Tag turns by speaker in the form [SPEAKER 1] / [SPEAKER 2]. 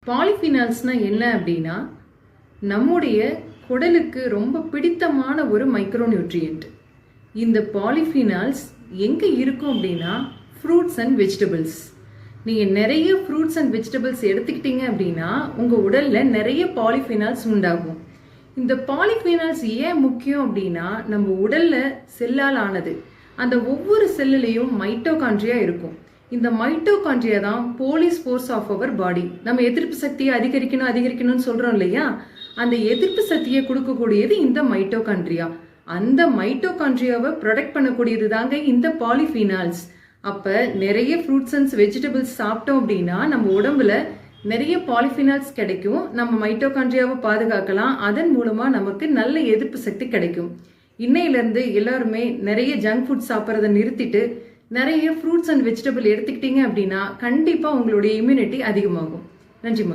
[SPEAKER 1] பாலிஃபினால்ஸ்னா என்ன அப்படின்னா, நம்முடைய குடலுக்கு ரொம்ப பிடித்தமான ஒரு மைக்ரோநியூட்ரியன்ட். இந்த பாலிஃபினால்ஸ் எங்கே இருக்கும் அப்படின்னா, ஃப்ரூட்ஸ் அண்ட் வெஜிடபிள்ஸ். நீங்கள் நிறைய ஃப்ரூட்ஸ் அண்ட் வெஜிடபிள்ஸ் எடுத்துக்கிட்டீங்க அப்படின்னா உங்கள் உடலில் நிறைய பாலிஃபினால்ஸ் உண்டாகும். இந்த பாலிஃபினால்ஸ் ஏன் முக்கியம் அப்படின்னா, நம்ம உடலில் செல்லால் ஆனது. அந்த ஒவ்வொரு செல்லுலேயும் மைட்டோகாண்ட்ரியா இருக்கும். இந்த மைட்டோகாண்ட்ரியா தான் போலீஸ் ஃபோர்ஸ் ஆஃப் அவர் பாடி. நம்ம எதிர்ப்பு சக்தியை அதிகரிக்கணும்னு சொல்றோம் இல்லையா, அந்த எதிர்ப்பு சக்தியை கொடுக்கக்கூடியது இந்த மைட்டோகாண்ட்ரியா. அந்த மைட்டோகாண்ட்ரியாவை ப்ரொடெக்ட் பண்ணக்கூடியது தாங்க இந்த பாலிஃபினால்ஸ். அப்ப நிறைய ஃப்ரூட்ஸ் அண்ட் வெஜிடபிள்ஸ் சாப்பிட்டோம் அப்படின்னா நம்ம உடம்புல நிறைய பாலிஃபினால்ஸ் கிடைக்கும். நம்ம மைட்டோகாண்ட்ரியாவை பாதுகாக்கலாம். அதன் மூலமா நமக்கு நல்ல எதிர்ப்பு சக்தி கிடைக்கும். இன்னையிலிருந்து எல்லாருமே நிறைய ஜங்க் ஃபுட் சாப்பிட்றதை நிறுத்திட்டு நிறைய ஃப்ரூட்ஸ் அண்ட் வெஜிடபிள் எடுத்துக்கிட்டீங்க அப்படின்னா கண்டிப்பாக உங்களுடைய இம்யூனிட்டி அதிகமாகும். நன்றி.